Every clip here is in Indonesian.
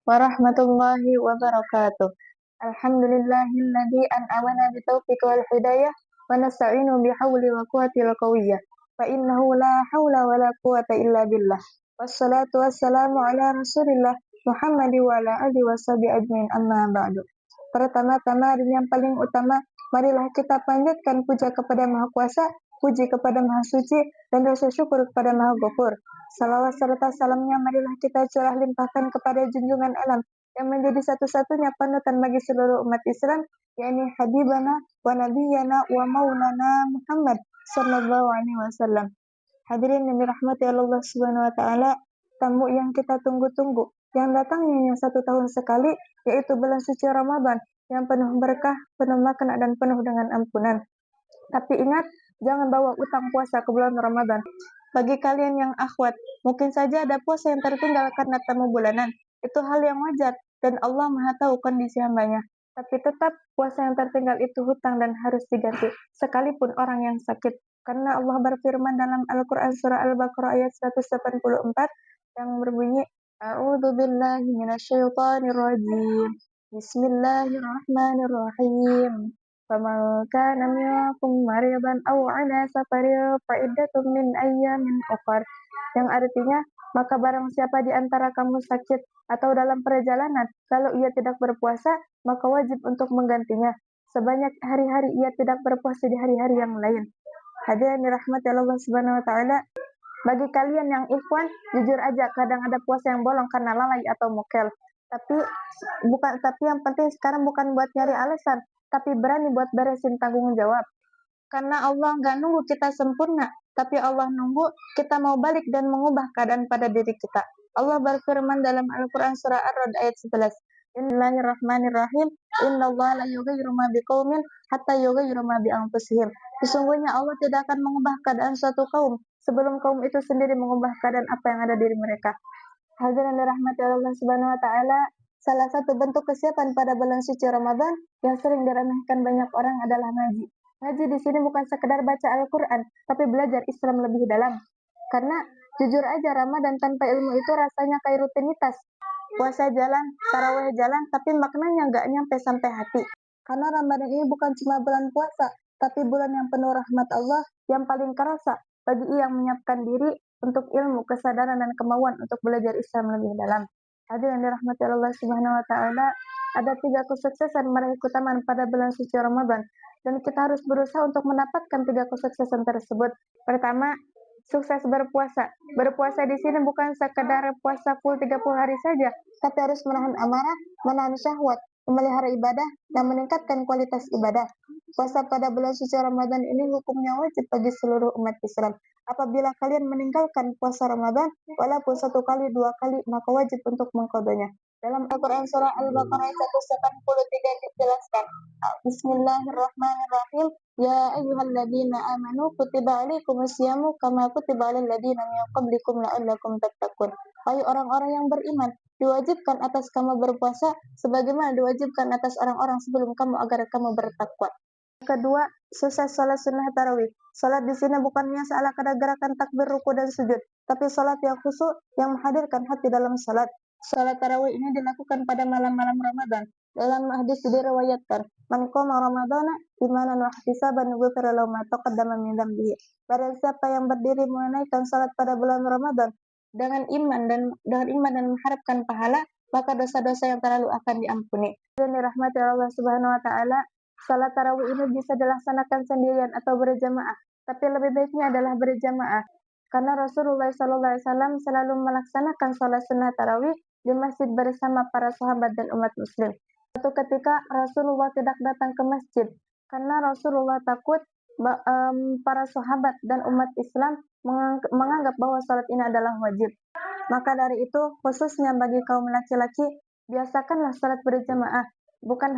warahmatullahi wabarakatuh. Alhamdulillahilladzi an'amana bitaufiq wal hidayah wa nasta'inu bihawli wa quwwatil qawiyyah. Fa innahu la haula wa la quwwata illa billah. Wassalatu wassalamu ala Rasulillah Muhammad wa ala alihi washabihi ajmain, amma ba'du. Pertama-tama dan yang paling utama, marilah kita panjatkan puja kepada Maha Kuasa, puji kepada Maha Suci, dan rasa syukur kepada Maha Ghafur. Salawat serta salamnya marilah kita curah limpahkan kepada junjungan alam yang menjadi satu-satunya panutan bagi seluruh umat Islam, yakni Habibana wa Nabiyana wa Maulana Muhammad sallallahu alaihi wasallam. Hadirin yang dirahmati Allah Subhanahu wa taala, tamu yang kita tunggu-tunggu, yang datangnya yang 1 tahun sekali, yaitu bulan suci Ramadan yang penuh berkah, penuh makna dan penuh dengan ampunan. Tapi ingat, jangan bawa utang puasa ke bulan Ramadan. Bagi kalian yang akhwat, mungkin saja ada puasa yang tertinggal karena tamu bulanan. Itu hal yang wajar dan Allah Maha tahu kondisi hambanya. Tapi tetap puasa yang tertinggal itu hutang dan harus diganti, sekalipun orang yang sakit. Karena Allah berfirman dalam Al-Quran surah Al-Baqarah ayat 184 yang berbunyi, A'udzu billahi minasyaitonir rajim. Bismillahirrahmanirrahim. Faman kana minkum maridan aw ala safarin fa iddatun min ayyamin ukhra. Yang artinya, maka barang siapa di antara kamu sakit atau dalam perjalanan, lalu ia tidak berpuasa, maka wajib untuk menggantinya. Sebanyak hari-hari ia tidak berpuasa di hari-hari yang lain. Hadirin dirahmati Allah Subhanahu wa taala, bagi kalian yang ikhwan, jujur aja kadang ada puasa yang bolong karena lalai atau mokel. Tapi yang penting sekarang bukan buat nyari alasan, tapi berani buat beresin tanggung jawab. Karena Allah nggak nunggu kita sempurna, tapi Allah nunggu kita mau balik dan mengubah keadaan pada diri kita. Allah berfirman dalam Al-Quran surah Ar-Ra'd ayat 11. Bismillahirrahmanirrahim. Innallaha la yughayyiru ma biqaumin hatta yughayyiru ma bi anfusihim. Sesungguhnya Allah tidak akan mengubah keadaan suatu kaum sebelum kaum itu sendiri mengubah keadaan apa yang ada di diri mereka. Hadirin dirahmati Allah Subhanahu wa taala, salah satu bentuk kesiapan pada bulan suci Ramadan yang sering diremehkan banyak orang adalah ngaji. Ngaji di sini bukan sekedar baca Al-Quran, tapi belajar Islam lebih dalam. Karena jujur aja, Ramadan tanpa ilmu itu rasanya kayak rutinitas. Puasa jalan, tarawih jalan, tapi maknanya nggak nyampe sampai hati. Karena Ramadan ini bukan cuma bulan puasa, tapi bulan yang penuh rahmat Allah yang paling kerasa bagi yang menyiapkan diri untuk ilmu, kesadaran, dan kemauan untuk belajar Islam lebih dalam. Hadirin dirahmati Allah Subhanahu wa taala, ada 3 kesuksesan meraih keutamaan pada bulan suci Ramadan, dan kita harus berusaha untuk mendapatkan 3 kesuksesan tersebut. Pertama, sukses berpuasa. Berpuasa di sini bukan sekedar puasa full 30 hari saja, tapi harus menahan amarah, menahan syahwat, memelihara ibadah, dan meningkatkan kualitas ibadah. Puasa pada bulan suci Ramadan ini hukumnya wajib bagi seluruh umat Islam. Apabila kalian meninggalkan puasa Ramadan, walaupun 1 kali, 2 kali, maka wajib untuk mengqadanya. Dalam Al-Quran surah Al-Baqarah ayat 183 dijelaskan, Bismillahirrahmanirrahim. Ya ayyuhalladzina amanu kutiba alaikumusyamu kama kutiba alal ladzina min qablikum la'allakum tattaqun. Hai orang-orang yang beriman, diwajibkan atas kamu berpuasa sebagaimana diwajibkan atas orang-orang sebelum kamu agar kamu bertakwa. Kedua, sukses salat sunnah tarawih. Salat di sini bukannya salah kadar gerakan takbir, ruku, dan sujud, tapi salat yang khusyuk yang menghadirkan hati dalam salat. Salat tarawih ini dilakukan pada malam-malam Ramadan. Dalam hadis diriwayatkan, man qama ramadhana imanan wa ihtisaban ghufira lahu ma taqaddama min dhanbihi. Barang siapa yang berdiri menunaikan salat pada bulan Ramadan dengan iman dan mengharapkan pahala, maka dosa-dosa yang terlalu akan diampuni. Dan dirahmati Allah Subhanahu wa taala, salat tarawih ini bisa dilaksanakan sendirian atau berjamaah, tapi lebih baiknya adalah berjamaah. Karena Rasulullah SAW selalu melaksanakan salat sunnah tarawih di masjid bersama para sahabat dan umat muslim. Suatu ketika Rasulullah tidak datang ke masjid karena Rasulullah takut para sahabat dan umat Islam menganggap bahwa salat ini adalah wajib. Maka dari itu, khususnya bagi kaum laki-laki, biasakanlah salat berjamaah. Bukan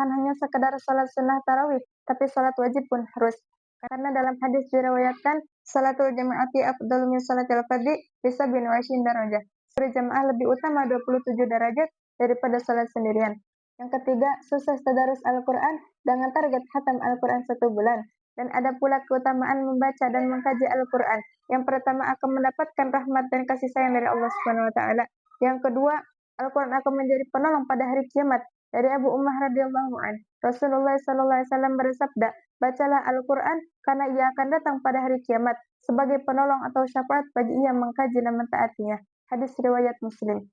hanya sekedar salat sunnah tarawih, tapi salat wajib pun harus. Karena dalam hadis diriwayatkan, salatul jama'ati afdalu min salatil fardhi bi 27 darajah. Berjamaah lebih utama 27 derajat daripada salat sendirian. Yang ketiga, sukses tadarus Al-Quran dengan target khatam Al-Quran 1 bulan. Dan ada pula keutamaan membaca dan mengkaji Al-Quran. Yang pertama akan mendapatkan rahmat dan kasih sayang dari Allah Subhanahu wa taala. Yang kedua, Al-Quran akan menjadi penolong pada hari kiamat. Dari Abu Ummah radhiyallahu an, Rasulullah sallallahu alaihi wasallam bersabda, bacalah Al-Quran karena ia akan datang pada hari kiamat sebagai penolong atau syafaat bagi yang mengkaji dan mentaatinya. Hadis riwayat Muslim.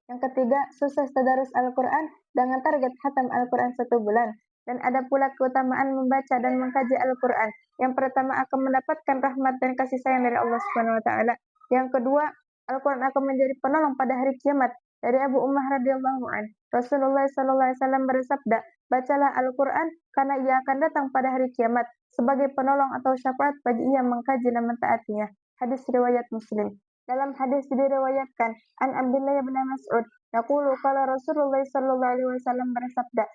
Yang ketiga, sukses tadarus Al-Quran dengan target khatam Al-Quran 1 bulan. Dan ada pula keutamaan membaca dan mengkaji Al-Quran. Yang pertama akan mendapatkan rahmat dan kasih sayang dari Allah Subhanahu wa taala. Yang kedua, Al-Quran akan menjadi penolong pada hari kiamat. Dari Abu Ummah radhiyallahu an, Rasulullah sallallahu alaihi wasallam bersabda, bacalah Al-Quran karena ia akan datang pada hari kiamat sebagai penolong atau syafaat bagi yang mengkaji dan mentaatinya. Hadis riwayat Muslim. Dalam hadis diriwayatkan an Abdullah bin Mas'ud, yaqulu qala Rasulullah sallallahu alaihi wasallam bersabda,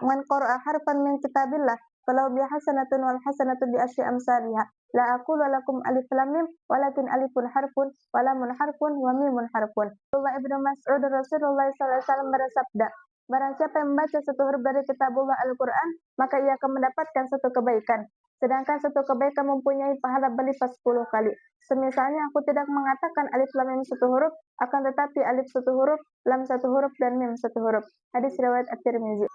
"Man qara'a harfan min kitabillah falahu bi hasanatun wal hasanatu bi asyri amsalihha. La aqulu lakum alif lam mim, walakin alifun harfun, wa lamun harfun, wa mimun harfun." Abdullah bin Mas'ud Rasulullah sallallahu alaihi wasallam bersabda, barang siapa yang membaca satu huruf dari kitabullah Al-Quran, maka ia akan mendapatkan satu kebaikan. Sedangkan satu kebaikan mempunyai pahala berlipat 10 kali. Semisalnya aku tidak mengatakan alif lam mim satu huruf, akan tetapi alif satu huruf, lam satu huruf, dan mim satu huruf. Hadis riwayat At-Tirmizi.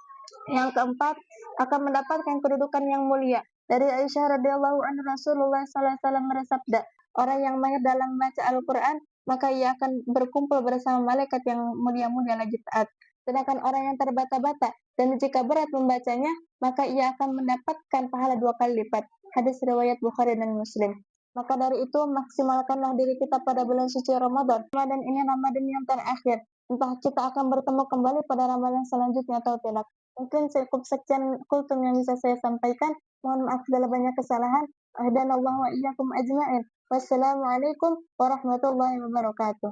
Yang keempat, akan mendapatkan kedudukan yang mulia. Dari Aisyah radhiyallahu anha, Rasulullah sallallahu alaihi wasallam bersabda, orang yang mahir dalam membaca Al-Quran, maka ia akan berkumpul bersama malaikat yang mulia-mulia lagi taat. Sedangkan orang yang terbata-bata dan jika berat membacanya, maka ia akan mendapatkan pahala 2 kali lipat. Hadis riwayat Bukhari dan Muslim. Maka dari itu, maksimalkanlah diri kita pada bulan suci Ramadan. Ramadan ini Ramadan yang terakhir. Entah kita akan bertemu kembali pada Ramadan selanjutnya atau tidak. Mungkin cukup sekian kultum yang bisa saya sampaikan. Mohon maaf segala banyak kesalahan. Ahdanallahu wa iyyakum ajma'in. Wassalamualaikum warahmatullahi wabarakatuh.